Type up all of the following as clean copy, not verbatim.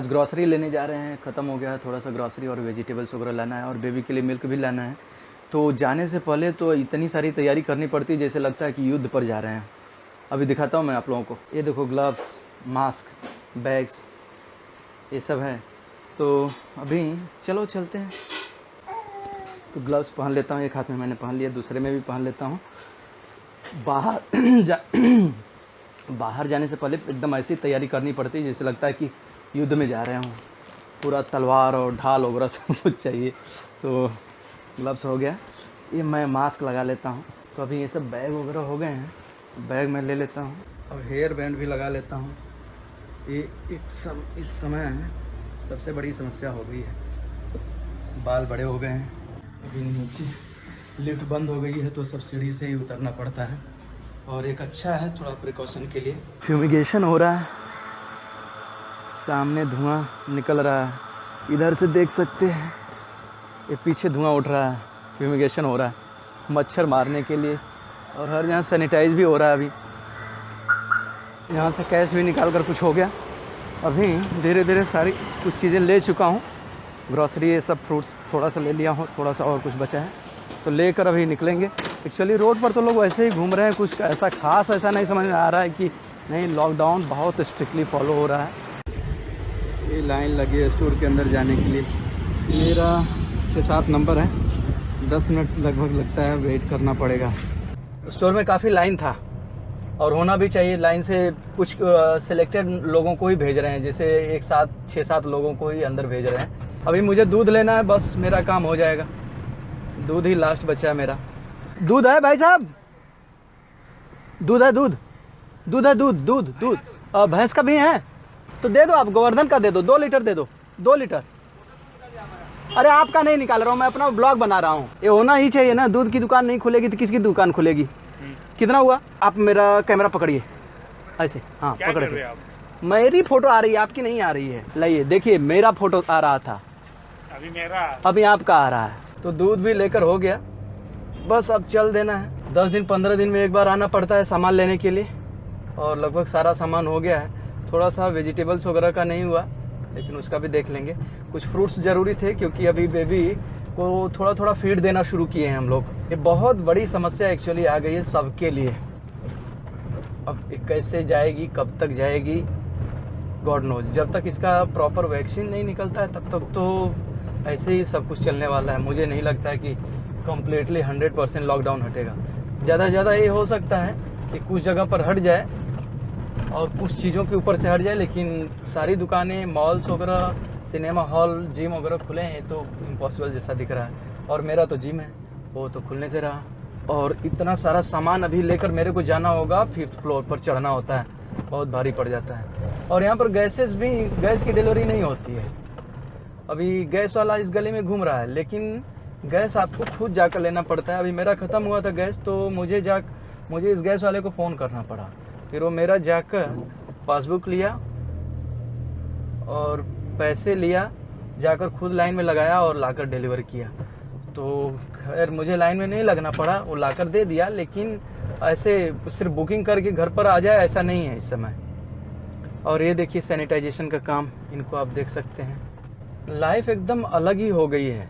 आज ग्रॉसरी लेने जा रहे हैं, ख़त्म हो गया है थोड़ा सा ग्रॉसरी और वेजिटेबल्स वगैरह लाना है और बेबी के लिए मिल्क भी लाना है। तो जाने से पहले तो इतनी सारी तैयारी करनी पड़ती है जैसे लगता है कि युद्ध पर जा रहे हैं। अभी दिखाता हूँ मैं आप लोगों को, ये देखो ग्लव्स, मास्क, बैग्स, ये सब है। तो अभी चलो चलते हैं। तो ग्लव्स पहन लेता हूँ, एक हाथ में मैंने पहन लिया, दूसरे में भी पहन लेता हूँ। बाहर जाने से पहले एकदम ऐसी तैयारी करनी पड़ती है जैसे लगता है कि युद्ध में जा रहे हूँ। पूरा तलवार और ढाल वगैरह सब कुछ चाहिए। तो ग्लव्स हो गया, ये मैं मास्क लगा लेता हूँ। तो अभी ये सब बैग वगैरह हो गए हैं, बैग मैं ले लेता हूँ। अब हेयर बैंड भी लगा लेता हूँ। ये इस समय सबसे बड़ी समस्या हो गई है, बाल बड़े हो गए हैं। अभी नीचे लिफ्ट बंद हो गई है तो सब सीढ़ी से ही उतरना पड़ता है। और एक अच्छा है थोड़ा प्रिकॉशन के लिए, फ्यूमिगेशन हो रहा है, सामने धुआं निकल रहा है, इधर से देख सकते हैं, ये पीछे धुआं उठ रहा है, फ्यूमिगेशन हो रहा है मच्छर मारने के लिए। और हर जगह सैनिटाइज भी हो रहा है। अभी यहाँ से कैश भी निकाल कर कुछ हो गया। अभी धीरे धीरे सारी कुछ चीज़ें ले चुका हूँ, ग्रॉसरी ये सब, फ्रूट्स थोड़ा सा ले लिया हूँ, थोड़ा सा और कुछ बचा है तो लेकर अभी निकलेंगे। एक्चुअली रोड पर तो लोग वैसे ही घूम रहे हैं, कुछ ऐसा खास ऐसा नहीं समझ में आ रहा है कि नहीं, लॉकडाउन बहुत स्ट्रिक्टली फॉलो हो रहा है। ये लाइन लगी है स्टोर के अंदर जाने के लिए। मेरा 6-7 नंबर है, 10 मिनट लगभग लगता है, वेट करना पड़ेगा। स्टोर में काफ़ी लाइन था और होना भी चाहिए। लाइन से कुछ सिलेक्टेड लोगों को ही भेज रहे हैं, जैसे एक साथ 6-7 लोगों को ही अंदर भेज रहे हैं। अभी मुझे दूध लेना है, बस मेरा काम हो जाएगा। दूध ही लास्ट बचा है मेरा। दूध है भाई साहब? दूध है, दूध दूध है, दूध दूध दूध भैंस का भी है तो दे दो, आप गोवर्धन का दे दो, 2 लीटर दे दो, 2 लीटर। अरे आपका नहीं निकाल रहा हूँ मैं, अपना ब्लॉग बना रहा हूँ। ये होना ही चाहिए ना, दूध की दुकान नहीं खुलेगी तो किसकी दुकान खुलेगी? कितना हुआ? आप मेरा कैमरा पकड़िए ऐसे, हाँ पकड़ के। मेरी फोटो आ रही है, आपकी नहीं आ रही है। लाइए देखिए, मेरा फोटो आ रहा था, अभी आपका आ रहा है। तो दूध भी लेकर हो गया, बस अब चल देना है। 10 दिन 15 दिन में एक बार आना पड़ता है सामान लेने के लिए, और लगभग सारा सामान हो गया है। थोड़ा सा वेजिटेबल्स वगैरह का नहीं हुआ, लेकिन उसका भी देख लेंगे। कुछ फ्रूट्स ज़रूरी थे क्योंकि अभी बेबी को थोड़ा थोड़ा फीड देना शुरू किए हैं हम लोग। ये बहुत बड़ी समस्या एक्चुअली आ गई है सबके लिए। अब कैसे जाएगी, कब तक जाएगी, गॉड नोज। जब तक इसका प्रॉपर वैक्सीन नहीं निकलता है तब तक तो ऐसे ही सब कुछ चलने वाला है। मुझे नहीं लगता है कि कम्प्लीटली 100% लॉकडाउन हटेगा। ज़्यादा से ज़्यादा ये हो सकता है कि कुछ जगह पर हट जाए और कुछ चीज़ों के ऊपर से हट जाए, लेकिन सारी दुकानें, मॉल्स वगैरह, सिनेमा हॉल, जिम वगैरह खुले हैं तो इम्पॉसिबल जैसा दिख रहा है। और मेरा तो जिम है, वो तो खुलने से रहा। और इतना सारा सामान अभी लेकर मेरे को जाना होगा, 5th फ्लोर पर चढ़ना होता है, बहुत भारी पड़ जाता है। और यहाँ पर गैस की डिलीवरी नहीं होती है। अभी गैस वाला इस गली में घूम रहा है, लेकिन गैस आपको खुद जाकर लेना पड़ता है। अभी मेरा ख़त्म हुआ था गैस, तो मुझे इस गैस वाले को फ़ोन करना पड़ा। फिर वो मेरा जाकर पासबुक लिया और पैसे लिया, जाकर खुद लाइन में लगाया और लाकर डिलीवर किया। तो खैर मुझे लाइन में नहीं लगना पड़ा, वो लाकर दे दिया। लेकिन ऐसे सिर्फ बुकिंग करके घर पर आ जाए ऐसा नहीं है इस समय। और ये देखिए सैनिटाइजेशन का काम, इनको आप देख सकते हैं। लाइफ एकदम अलग ही हो गई है,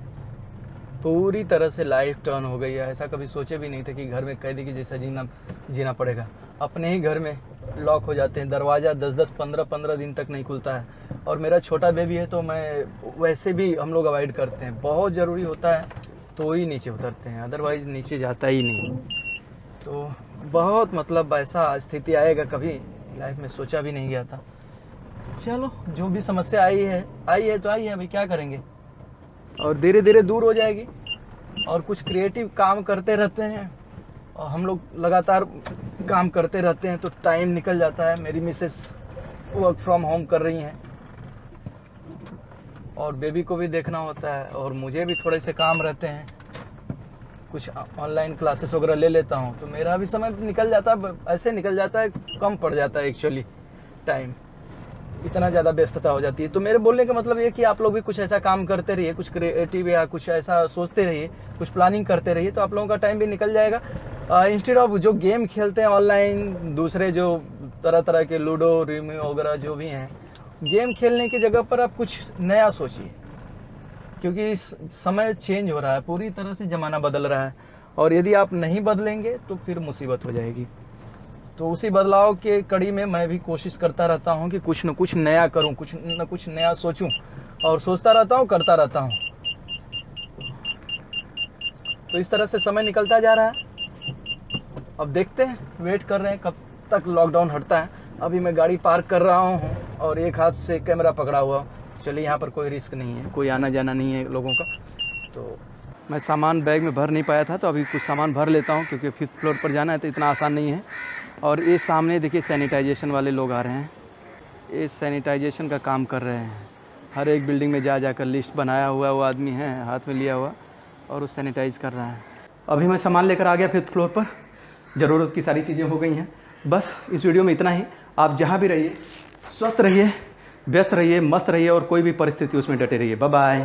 पूरी तरह से लाइफ टर्न हो गई है। ऐसा कभी सोचे भी नहीं थे कि घर में कैदी की जैसा जीना पड़ेगा। अपने ही घर में लॉक हो जाते हैं, दरवाज़ा 10-10, 15-15 दिन तक नहीं खुलता है। और मेरा छोटा बेबी है तो मैं वैसे भी हम लोग अवॉइड करते हैं, बहुत ज़रूरी होता है तो ही नीचे उतरते हैं, अदरवाइज़ नीचे जाता ही नहीं। तो बहुत मतलब ऐसा स्थिति आएगा कभी लाइफ में सोचा भी नहीं गया था। चलो, जो भी समस्या आई है तो आई है, अभी क्या करेंगे। और धीरे धीरे दूर हो जाएगी। और कुछ क्रिएटिव काम करते रहते हैं और हम लोग लगातार काम करते रहते हैं तो टाइम निकल जाता है। मेरी मिसेस वर्क फ्रॉम होम कर रही हैं और बेबी को भी देखना होता है, और मुझे भी थोड़े से काम रहते हैं, कुछ ऑनलाइन क्लासेस वगैरह ले लेता हूँ, तो मेरा भी समय निकल जाता है, ऐसे निकल जाता है, कम पड़ जाता है एक्चुअली टाइम, इतना ज़्यादा व्यस्तता हो जाती है। तो मेरे बोलने का मतलब ये कि आप लोग भी कुछ ऐसा काम करते रहिए, कुछ क्रिएटिव या कुछ ऐसा सोचते रहिए, कुछ प्लानिंग करते रहिए, तो आप लोगों का टाइम भी निकल जाएगा। इंस्टेड ऑफ जो गेम खेलते हैं ऑनलाइन, दूसरे जो तरह तरह के लूडो, रिमी वगैरह जो भी हैं, गेम खेलने की जगह पर आप कुछ नया सोचिए, क्योंकि इस समय चेंज हो रहा है, पूरी तरह से ज़माना बदल रहा है, और यदि आप नहीं बदलेंगे तो फिर मुसीबत हो जाएगी। तो उसी बदलाव के कड़ी में मैं भी कोशिश करता रहता हूँ कि कुछ न कुछ नया करूँ, कुछ न कुछ नया सोचूँ, और सोचता रहता हूँ, करता रहता हूँ। तो इस तरह से समय निकलता जा रहा है। अब देखते हैं, वेट कर रहे हैं कब तक लॉकडाउन हटता है। अभी मैं गाड़ी पार्क कर रहा हूँ और एक हाथ से कैमरा पकड़ा हुआ। चलिए, यहाँ पर कोई रिस्क नहीं है, कोई आना जाना नहीं है लोगों का। तो मैं सामान बैग में भर नहीं पाया था, तो अभी कुछ सामान भर लेता हूँ, क्योंकि 5th फ्लोर पर जाना है तो इतना आसान नहीं है। और ये सामने देखिए सैनिटाइजेशन वाले लोग आ रहे हैं, ये सैनिटाइजेशन का काम कर रहे हैं। हर एक बिल्डिंग में जाकर लिस्ट बनाया हुआ वो आदमी है, हाथ में लिया हुआ, और वो सैनिटाइज़ कर रहा है। अभी मैं सामान लेकर आ गया 5th फ्लोर पर, ज़रूरत की सारी चीज़ें हो गई हैं। बस इस वीडियो में इतना ही। आप जहाँ भी रहिए, स्वस्थ रहिए, व्यस्त रहिए, मस्त रहिए, और कोई भी परिस्थिति उसमें डटे रहिए। Bye bye.